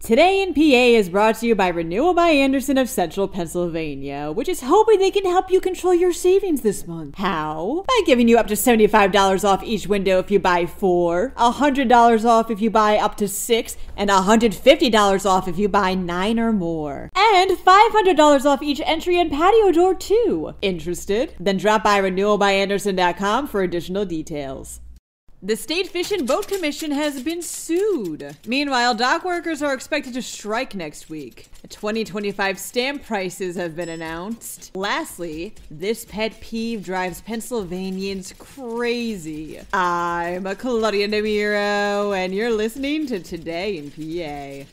Today in PA is brought to you by Renewal by Anderson of Central Pennsylvania, which is hoping they can help you control your savings this month. How? By giving you up to $75 off each window if you buy 4, $100 off if you buy up to 6, and $150 off if you buy 9 or more. And $500 off each entry and patio door too. Interested? Then drop by renewalbyanderson.com for additional details. The State Fish and Boat Commission has been sued. Meanwhile, dock workers are expected to strike next week. 2025 stamp prices have been announced. Lastly, this pet peeve drives Pennsylvanians crazy. I'm Claudia Dimuro, and you're listening to Today in PA.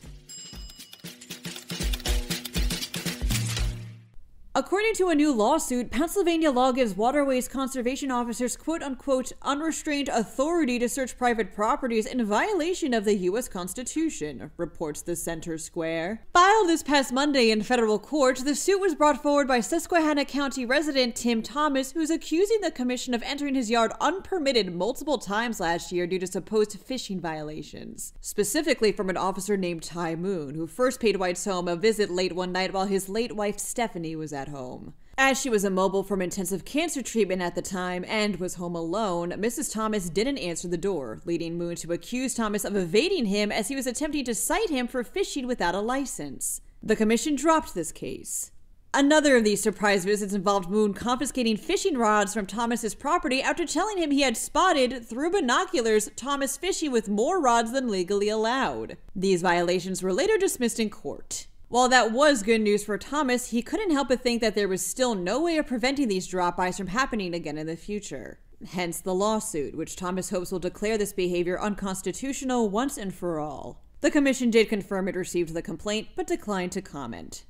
According to a new lawsuit, Pennsylvania law gives waterways conservation officers quote-unquote unrestrained authority to search private properties in violation of the U.S. Constitution, reports the Center Square. Filed this past Monday in federal court, the suit was brought forward by Susquehanna County resident Tim Thomas, who's accusing the commission of entering his yard unpermitted multiple times last year due to supposed fishing violations. Specifically from an officer named Ty Moon, who first paid White's home a visit late one night while his late wife Stephanie was at home. As she was immobile from intensive cancer treatment at the time and was home alone, Mrs. Thomas didn't answer the door, leading Moon to accuse Thomas of evading him as he was attempting to cite him for fishing without a license. The commission dropped this case. Another of these surprise visits involved Moon confiscating fishing rods from Thomas's property after telling him he had spotted, through binoculars, Thomas fishing with more rods than legally allowed. These violations were later dismissed in court. While that was good news for Thomas, he couldn't help but think that there was still no way of preventing these drop-bys from happening again in the future. Hence the lawsuit, which Thomas hopes will declare this behavior unconstitutional once and for all. The commission did confirm it received the complaint, but declined to comment.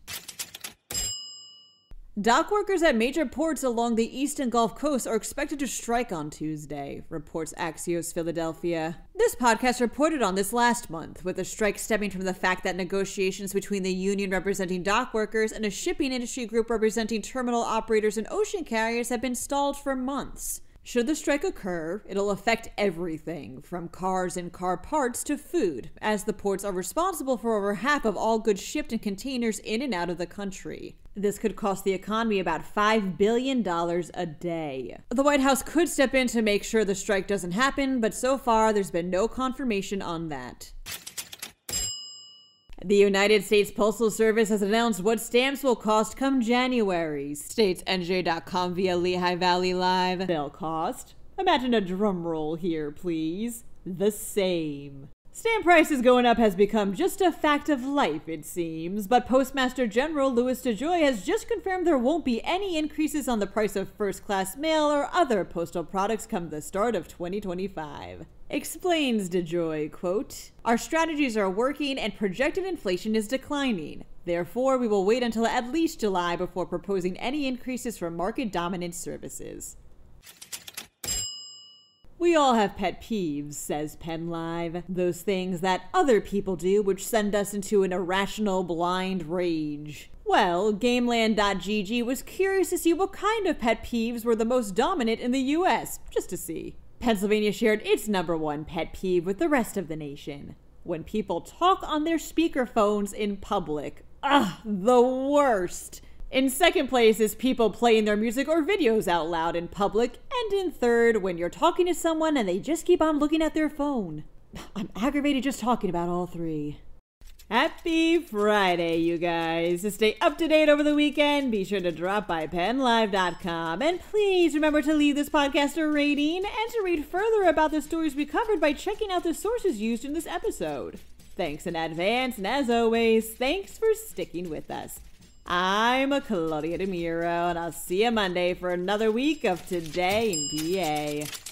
Dock workers at major ports along the east and Gulf Coast are expected to strike on Tuesday, reports Axios Philadelphia. This podcast reported on this last month, with the strike stemming from the fact that negotiations between the union representing dock workers and a shipping industry group representing terminal operators and ocean carriers have been stalled for months. Should the strike occur, it'll affect everything, from cars and car parts to food, as the ports are responsible for over half of all goods shipped in containers in and out of the country. This could cost the economy about $5 billion a day. The White House could step in to make sure the strike doesn't happen, but so far there's been no confirmation on that. The United States Postal Service has announced what stamps will cost come January, states NJ.com via Lehigh Valley Live. They'll cost, imagine a drum roll here please, the same. Stamp prices going up has become just a fact of life, it seems, but Postmaster General Louis DeJoy has just confirmed there won't be any increases on the price of first-class mail or other postal products come the start of 2025. Explains DeJoy, quote, "Our strategies are working and projected inflation is declining. Therefore, we will wait until at least July before proposing any increases for market-dominant services." We all have pet peeves, says PennLive. Those things that other people do which send us into an irrational, blind rage. Well, Gameland.gg was curious to see what kind of pet peeves were the most dominant in the US, just to see. Pennsylvania shared its #1 pet peeve with the rest of the nation. When people talk on their speakerphones in public. Ugh, the worst. In second place is people playing their music or videos out loud in public, and in third, when you're talking to someone and they just keep on looking at their phone. I'm aggravated just talking about all three. Happy Friday, you guys. To stay up to date over the weekend, be sure to drop by PennLive.com, and please remember to leave this podcast a rating and to read further about the stories we covered by checking out the sources used in this episode. Thanks in advance, and as always, thanks for sticking with us. I'm Claudia Dimuro, and I'll see you Monday for another week of Today in PA.